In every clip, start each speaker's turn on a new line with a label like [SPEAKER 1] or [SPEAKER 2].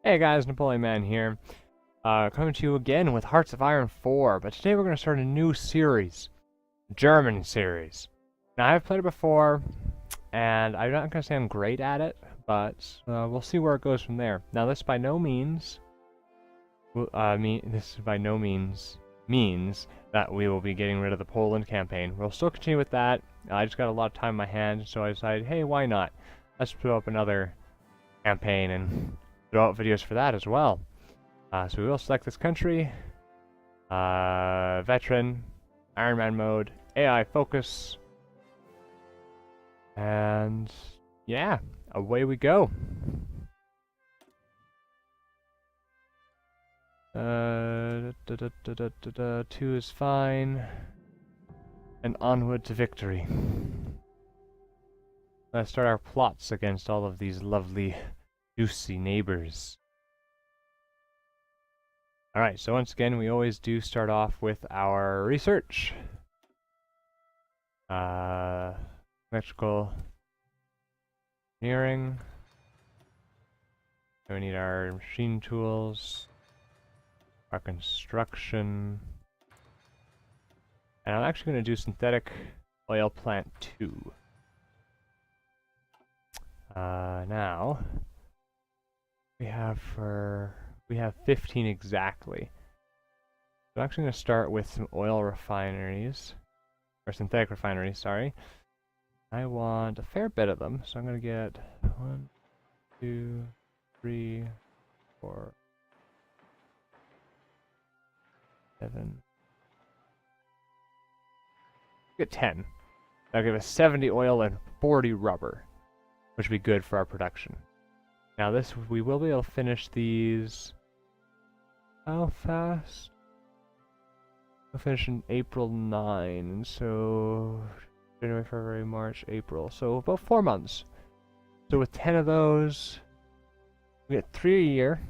[SPEAKER 1] Hey guys, Napoleon Man here, coming to you again with Hearts of Iron 4, but today we're going to start a new series, German series. Now I've played it before, and I'm not going to say I'm great at it, but we'll see where it goes from there. Now this by no means, means that we will be getting rid of the Poland campaign. We'll still continue with that. I just got a lot of time in my hands, so I decided, hey, why not? Let's put up another campaign and throw out videos for that as well. So we will select this country, veteran, Iron Man mode, AI focus, and yeah, away we go. 2 is fine, and onward to victory. Let's start our plots against all of these lovely, juicy neighbors. Alright, so once again, we always do start off with our research. Electrical engineering. We need our machine tools, our construction. And I'm actually going to do synthetic oil plant 2. Now, we have 15 exactly. So I'm actually going to start with some oil refineries, or synthetic refineries, sorry. I want a fair bit of them, so I'm going to get 1, 2, 3, 4, 7. Get 10. That'll give us 70 oil and 40 rubber, which would be good for our production. Now this, we will be able to finish these. How fast? We'll finish in April 9, so January, February, March, April. So about 4 months. So with 10 of those, we get 3 a year.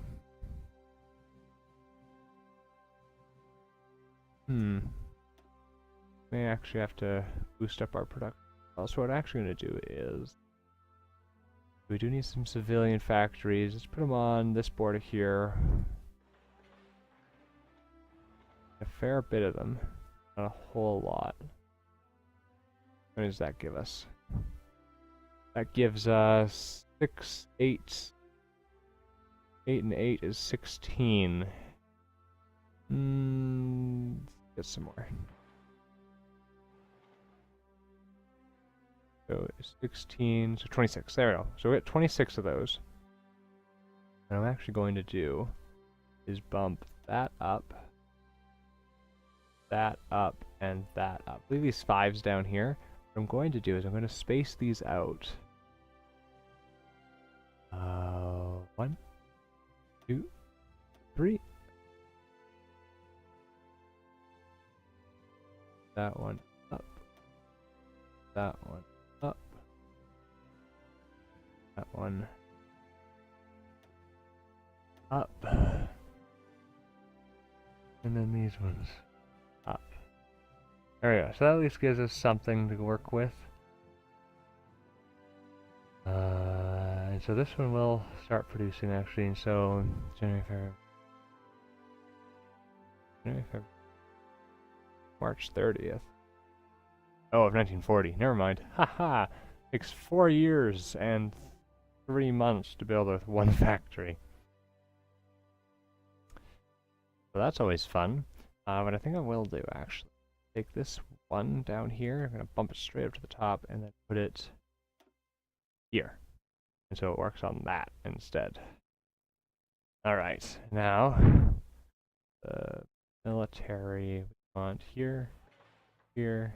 [SPEAKER 1] May actually have to boost up our production. Also, what I'm actually going to do is, we do need some civilian factories. Let's put them on this border here. A fair bit of them. Not a whole lot. What does that give us? That gives us 6, 8. 8 and 8 is 16. Let's get some more. So 16, so 26. There we go. So we got 26 of those. And what I'm actually going to do is bump that up, and that up. Leave these 5s down here. What I'm going to do is I'm going to space these out. 1, 2, 3. That one up. That one up. That one up. And then these ones up. There we go. So that at least gives us something to work with. And so this one will start producing actually, and so January, February, March 30th. Oh, of 1940. Never mind. Haha! Takes 4 years and 3 months to build with one factory. So that's always fun. But I think I will do actually. Take this one down here. I'm going to bump it straight up to the top and then put it here. And so it works on that instead. Alright, now the military we want here, here,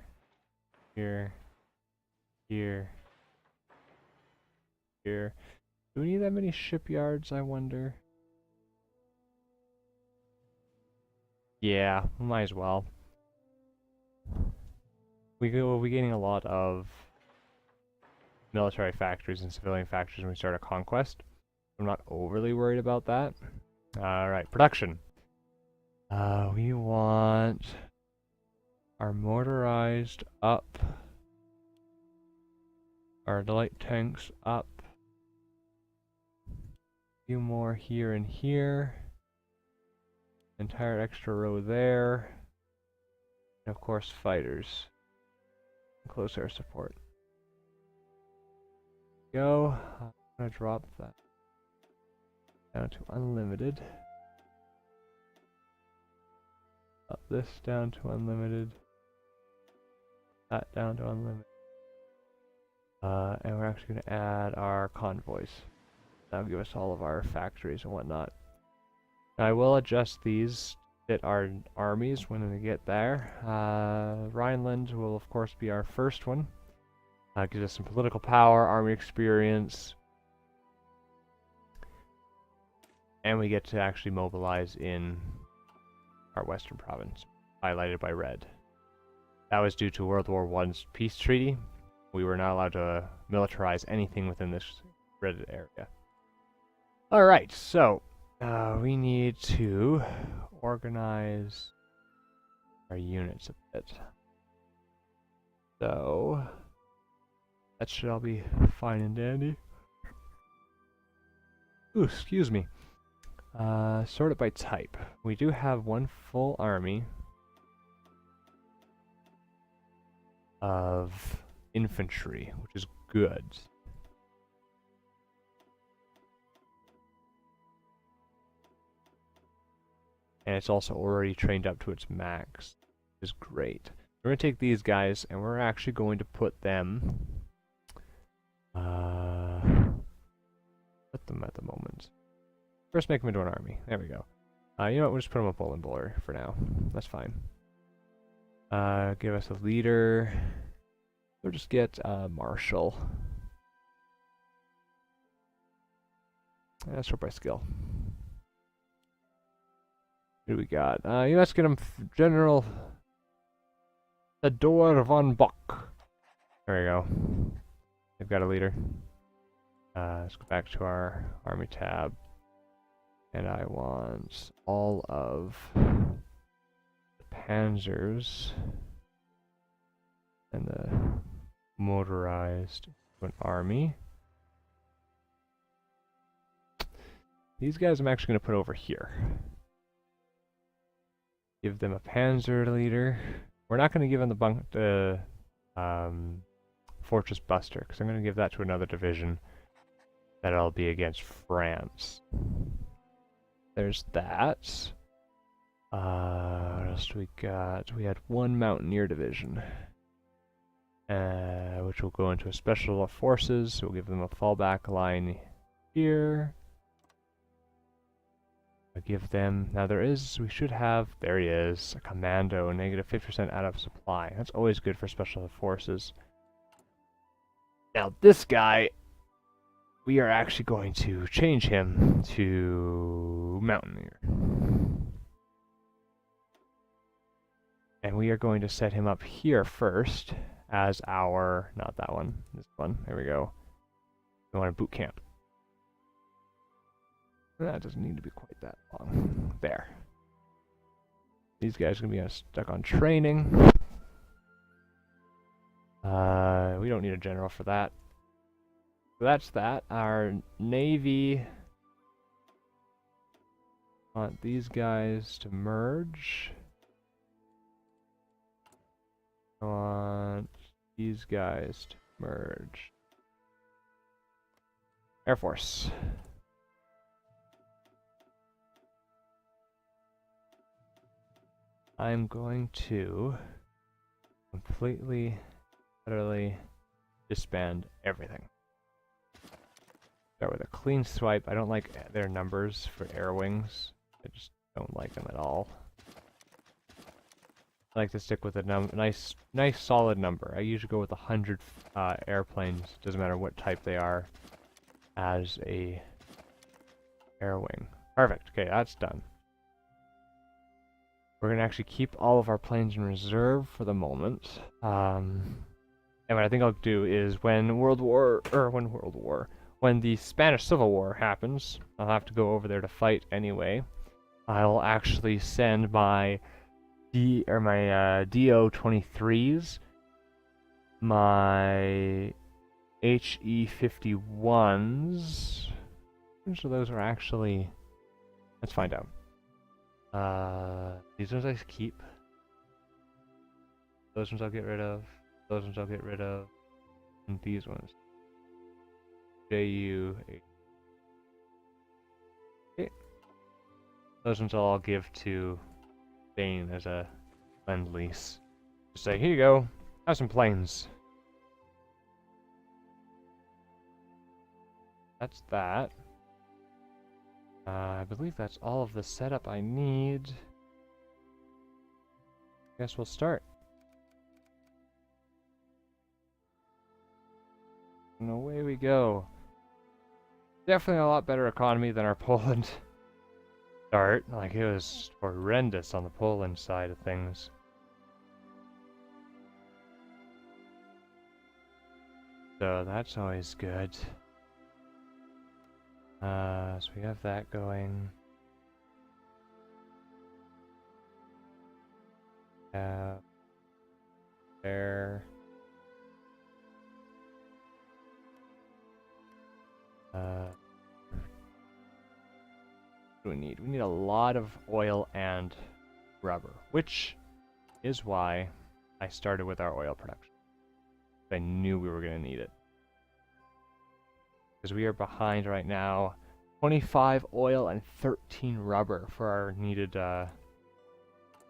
[SPEAKER 1] here, here, here. Do we need that many shipyards, I wonder? Yeah, might as well. We'll be getting a lot of military factories and civilian factories when we start a conquest. I'm not overly worried about that. Alright, production. We want our motorized up, our light tanks up, few more here and here. Entire extra row there. And of course, fighters. Close air support. Go. I'm gonna drop that down to unlimited. Up this down to unlimited. That down to unlimited. And we're actually going to add our convoys. That'll give us all of our factories and whatnot. Now I will adjust these to fit our armies when we get there. Rhineland will of course be our first one. Gives us some political power, army experience. And we get to actually mobilize in our western province, highlighted by red. That was due to World War I's peace treaty. We were not allowed to militarize anything within this red area. Alright, so we need to organize our units a bit. So that should all be fine and dandy. Ooh, excuse me. Sort it by type. We do have one full army of infantry, which is good. And it's also already trained up to its max, which is great. We're going to take these guys, and we're actually going to put them at the moment. First make them into an army. There we go. You know what, we'll just put them up Bowling Bowler for now. That's fine. Give us a leader. We'll just get Marshal. Sort by skill. Who do we got? Let's get him General Theodor von Bock. There we go. They've got a leader. Let's go back to our army tab. And I want all of the panzers and the motorized to an army. These guys I'm actually going to put over here. Give them a panzer leader. We're not going to give them the Fortress Buster, because I'm going to give that to another division that'll be against France. There's that. What else do we got? We had one Mountaineer division, which will go into a Special Forces, so we'll give them a fallback line here. I'll give them, now we should have, there he is, a Commando, negative 50% out of supply. That's always good for Special Forces. Now this guy, we are actually going to change him to Mountaineer. And we are going to set him up here first as our, not that one, this one, there we go. We want a boot camp. That doesn't need to be quite that long. There. These guys are going to be stuck on training. We don't need a general for that. So that's that. Our Navy want these guys to merge. I want these guys to merge. Air Force. I'm going to completely, utterly disband everything. Start with a clean swipe. I don't like their numbers for air wings. I just don't like them at all. I like to stick with a nice solid number. I usually go with 100 airplanes, doesn't matter what type they are, as a air wing. Perfect. Okay, that's done. We're going to actually keep all of our planes in reserve for the moment. And what I think I'll do is when the Spanish Civil War happens, I'll have to go over there to fight anyway. I'll actually send my DO-23s, my HE-51s. Which of those are actually... Let's find out. These ones I keep. Those ones I'll get rid of. Those ones I'll get rid of. And these ones. JU. Okay. Those ones I'll all give to Bane as a lend-lease. Just say, here you go. Have some planes. That's that. I believe that's all of the setup I need. Guess we'll start. And away we go. Definitely a lot better economy than our Poland start. Like, it was horrendous on the Poland side of things. So that's always good. So we have that going. There. What do we need? We need a lot of oil and rubber, which is why I started with our oil production. I knew we were going to need it. Because we are behind right now. 25 oil and 13 rubber for our needed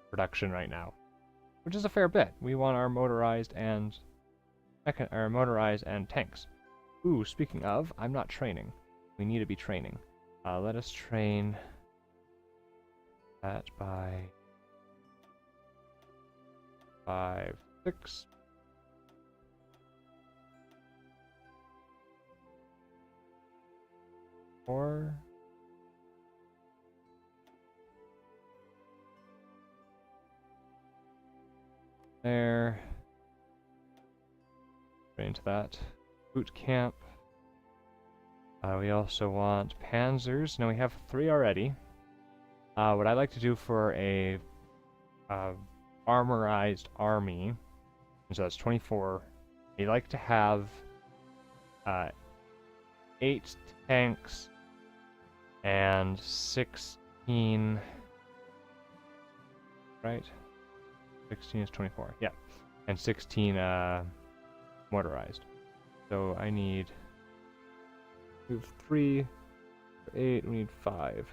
[SPEAKER 1] production right now. Which is a fair bit. We want our motorized and tanks. Ooh, speaking of, I'm not training. We need to be training. Let us train that by 5, 6. There. Right into that. Boot camp. We also want panzers. Now we have 3 already. What I'd like to do for a armorized army, so that's 24. I'd like to have 8 tanks and 16, right? 16 is 24, yeah. And 16 motorized. So I need, we have 3, 8, we need 5.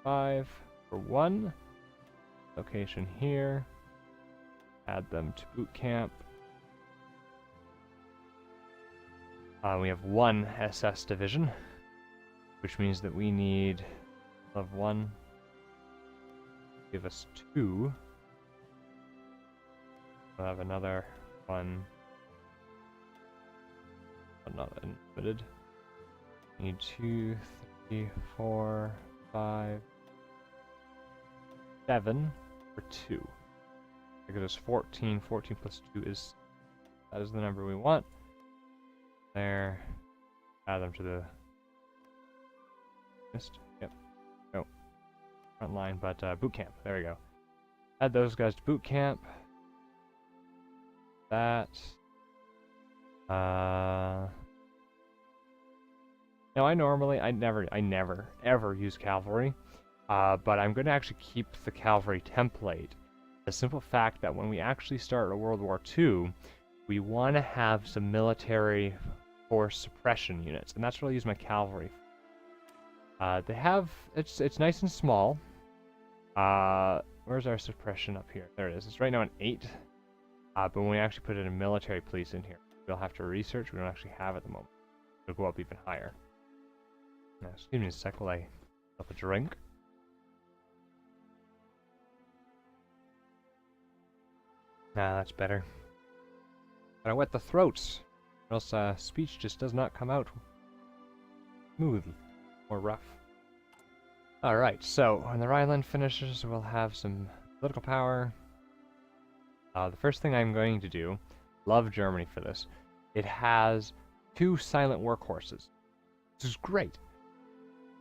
[SPEAKER 1] 5 for 1. Location here. Add them to boot camp. We have 1 SS division, which means that we need of 1. Give us 2. We'll have another 1. But not unlimited. Need 2, 3, 4, 5, 7 for 2. Because it's 14. 14 plus 2 is, that is the number we want. There. Add them to the list. Yep. No. Front line, but boot camp. There we go. Add those guys to boot camp. That. Now I never ever use cavalry. But I'm going to actually keep the cavalry template. The simple fact that when we actually start a World War II, we want to have some military force suppression units, and that's what I'll use my cavalry for. They have, it's nice and small. Where's our suppression up here? There it is. It's right now an 8. But when we actually put in a military police in here, we'll have to research. We don't actually have it at the moment. It'll go up even higher. Now, excuse me a sec while I have a drink. That's better. Gotta wet the throats, or else speech just does not come out smooth or rough. Alright, so when the Rhineland finishes, we'll have some political power. The first thing I'm going to do, love Germany for this, it has 2 silent workhorses. This is great,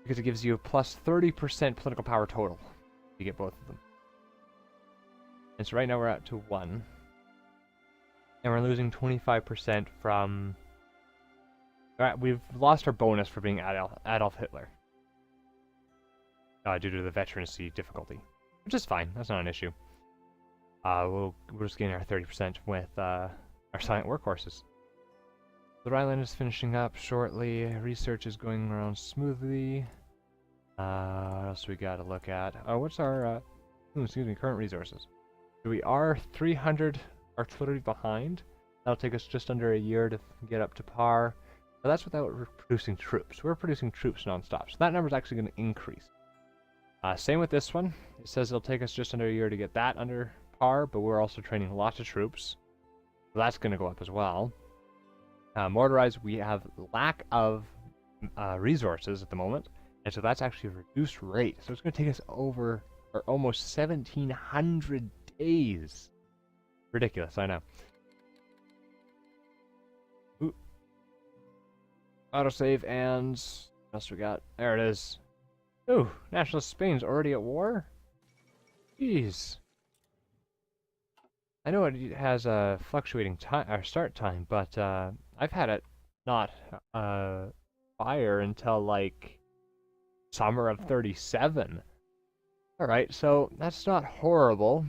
[SPEAKER 1] because it gives you a plus 30% political power total. You get both of them. And so right now we're at to 1. And we're losing 25% from Alright, we've lost our bonus for being Adolf Hitler. Due to the veterancy difficulty. Which is fine, that's not an issue. We'll just gain our 30% with our silent workhorses. The Rhineland is finishing up shortly. Research is going around smoothly. What else we got to look at? What's our current resources? So we are 300 artillery behind. That'll take us just under a year to get up to par. But that's without producing troops. We're producing troops non-stop, so that number's actually going to increase. Same with this one. It says it'll take us just under a year to get that under par, but we're also training lots of troops. So that's going to go up as well. Mortarized, we have lack of resources at the moment, and so that's actually a reduced rate. So it's going to take us over, or almost 1,700 days. Ridiculous, I know. Ooh. Autosave, and what else we got? There it is. Ooh, Nationalist Spain's already at war? Jeez. I know it has a fluctuating time or start time, but I've had it not fire until like summer of 37. All right, so that's not horrible.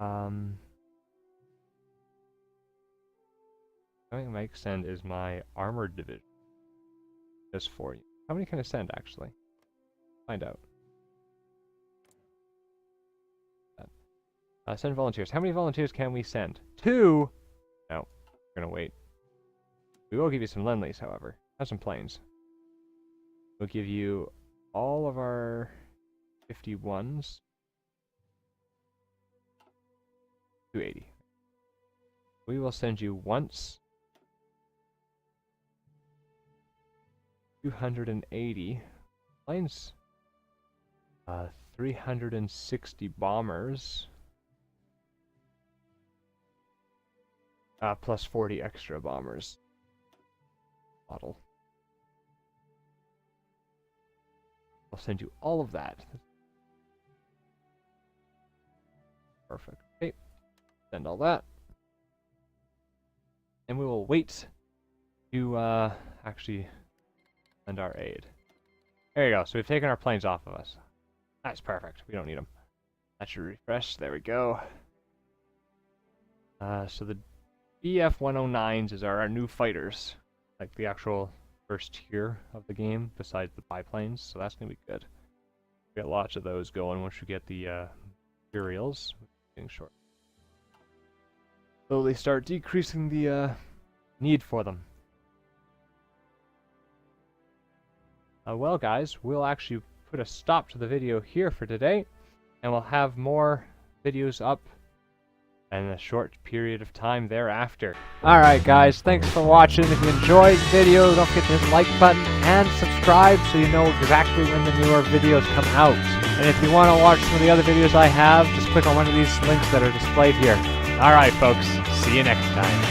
[SPEAKER 1] I think my extend is my armored division. Just for you. How many can I send actually? Find out. Send volunteers. How many volunteers can we send? 2? No. We're gonna wait. We will give you some Lend-Lease, however. Have some planes. We'll give you all of our 51s. 280. We will send you once. 280 planes. 360 bombers. Plus 40 extra bombers. Model. I'll send you all of that. Perfect. Okay. Send all that. And we will wait to actually send our aid. There you go. So we've taken our planes off of us. That's perfect. We don't need them. That should refresh. There we go. So the BF-109s are our new fighters. Like the actual first tier of the game, besides the biplanes. So that's going to be good. We got lots of those going once we get the Imperials. Getting short. Slowly start decreasing the need for them. Well guys, we'll actually put a stop to the video here for today, and we'll have more videos up in a short period of time thereafter. Alright guys, thanks for watching. If you enjoyed the video, don't forget to hit the like button and subscribe so you know exactly when the newer videos come out. And if you want to watch some of the other videos I have, just click on one of these links that are displayed here. Alright folks, see you next time.